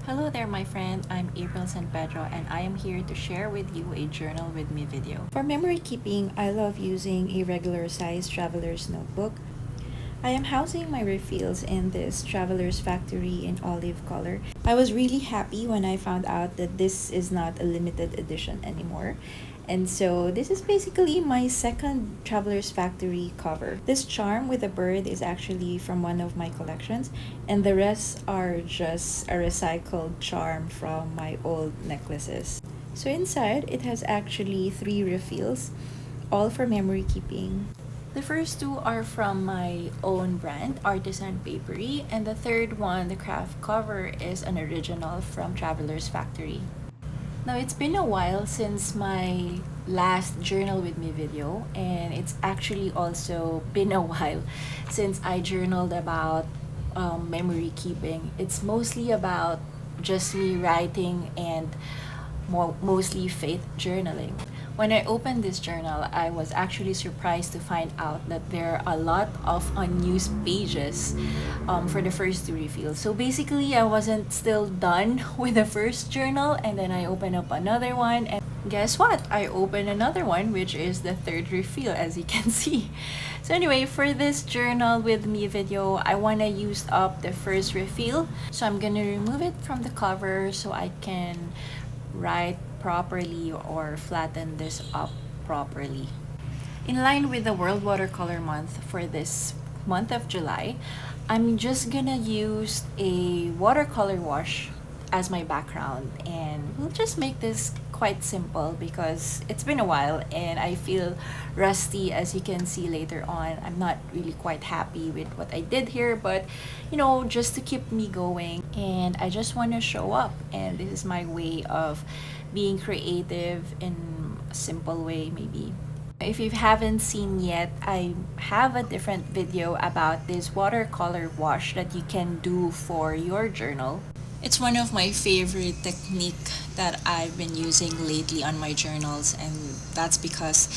Hello there, my friend. I'm April San Pedro, and I am here to share with you a journal with me video. For memory keeping, I love using a regular size traveler's notebook. I am housing my refills in this traveler's factory in olive color. I was really happy when I found out that this is not a limited edition anymore. And so this is basically my second Traveler's Factory cover. This charm with a bird is actually from one of my collections, and the rest are just a recycled charm from my old necklaces. So inside, it has actually three refills, all for memory keeping. The first two are from my own brand, Artisan Paperie, and the third one, the craft cover, is an original from Traveler's Factory. Now, it's been a while since my last journal with me video, and it's actually also been a while since I journaled about memory keeping. It's mostly about just me writing and mostly faith journaling. When I opened this journal, I was actually surprised to find out that there are a lot of unused pages for the first two refills. So basically, I wasn't still done with the first journal, and then I opened up another one, and guess what? I opened another one, which is the third refill, as you can see. So anyway, for this journal with me video, I want to use up the first refill. So I'm gonna remove it from the cover so I can write properly or flatten this up properly. In line with the World Watercolor Month for this month of July, I'm just gonna use a watercolor wash as my background, and we'll just make this quite simple because it's been a while and I feel rusty, as you can see later on. I'm not really quite happy with what I did here, but just to keep me going, and I just want to show up, and this is my way of being creative in a simple way. Maybe if you haven't seen yet, I have a different video about this watercolor wash that you can do for your journal. It's one of my favorite technique that I've been using lately on my journals, and that's because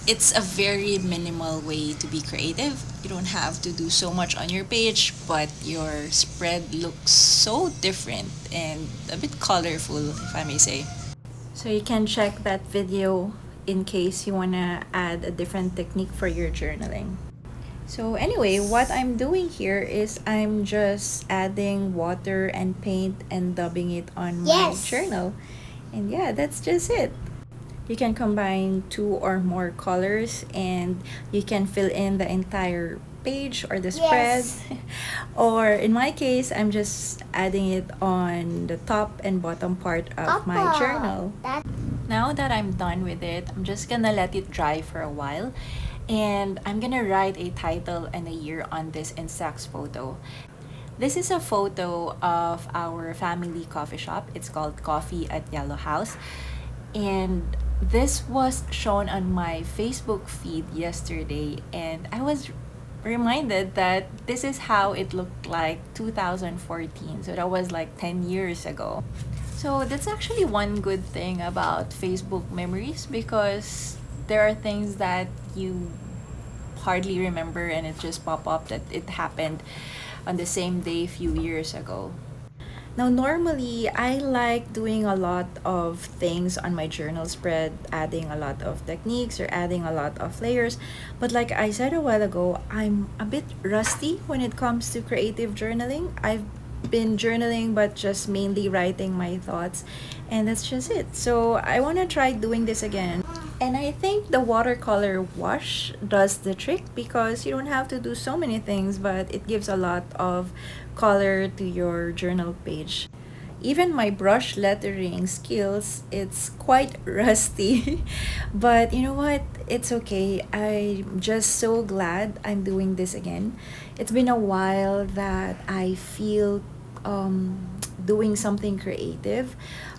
it's a very minimal way to be creative. You don't have to do so much on your page, but your spread looks so different and a bit colorful, if I may say. So you can check that video in case you want to add a different technique for your journaling. So anyway, what I'm doing here is I'm just adding water and paint and dubbing it on my journal. And yeah, that's just it. You can combine two or more colors and you can fill in the entire page or the spread. Or in my case, I'm just adding it on the top and bottom part of my journal. Now that I'm done with it, I'm just gonna let it dry for a while, and I'm gonna write a title and a year on this Instax photo. This is a photo of our family coffee shop. It's called Coffee at Yellow Hauz, and this was shown on my Facebook feed yesterday, and I was reminded that this is how it looked like 2014. So that was like 10 years ago. So that's actually one good thing about Facebook memories, because there are things that you hardly remember and it just pop up that it happened on the same day a few years ago. Now, normally, I like doing a lot of things on my journal spread, adding a lot of techniques or adding a lot of layers. But like I said a while ago, I'm a bit rusty when it comes to creative journaling. I've been journaling, but just mainly writing my thoughts, and that's just it. So I want to try doing this again. And I think the watercolor wash does the trick because you don't have to do so many things, but it gives a lot of color to your journal page. Even my brush lettering skills, it's quite rusty. But you know what? It's okay. I'm just so glad I'm doing this again. It's been a while that I feel doing something creative.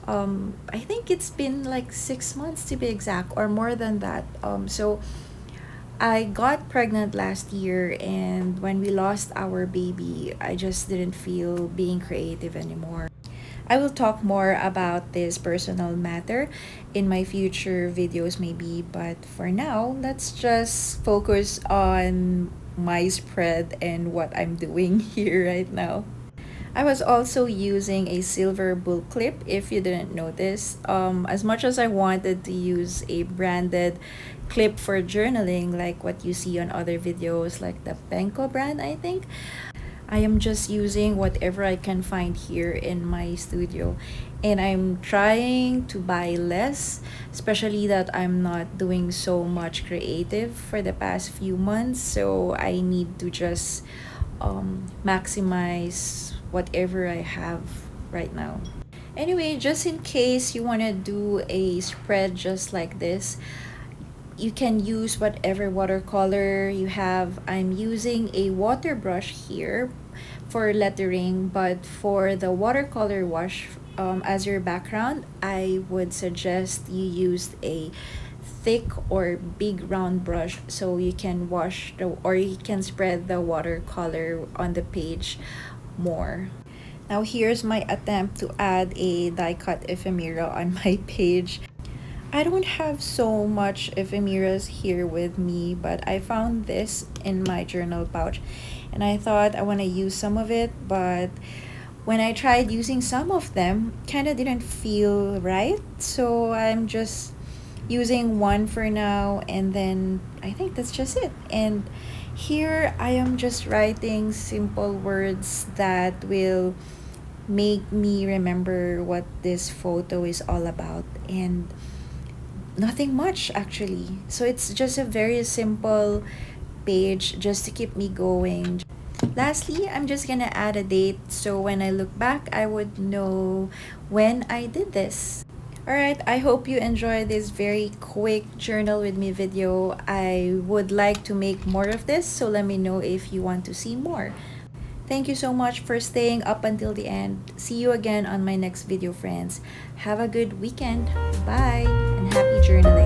I think it's been like 6 months to be exact, or more than that. So I got pregnant last year, and when we lost our baby, I just didn't feel being creative anymore. I will talk more about this personal matter in my future videos, maybe, but for now, let's just focus on my spread and what I'm doing here right now. I was also using a silver bull clip, if you didn't notice. As much as I wanted to use a branded clip for journaling, like what you see on other videos, like the Penco brand, I think, I am just using whatever I can find here in my studio. And I'm trying to buy less, especially that I'm not doing so much creative for the past few months. So I need to just maximize whatever I have right now. Anyway, just in case you want to do a spread just like this, you can use whatever watercolor you have. I'm using a water brush here for lettering, but for the watercolor wash as your background, I would suggest you use a thick or big round brush so you can wash the or you can spread the watercolor on the page more. Now here's my attempt to add a die cut ephemera on my page. I don't have so much ephemeras here with me, but I found this in my journal pouch and I thought I want to use some of it, but when I tried using some of them, kind of didn't feel right. So I'm just using one for now, and then I think that's just it. And here I am just writing simple words that will make me remember what this photo is all about, and nothing much actually. So it's just a very simple page just to keep me going. Lastly, I'm just gonna add a date so when I look back, I would know when I did this. Alright, I hope you enjoyed this very quick journal with me video. I would like to make more of this, so let me know if you want to see more. Thank you so much for staying up until the end. See you again on my next video, friends. Have a good weekend. Bye, and happy journaling.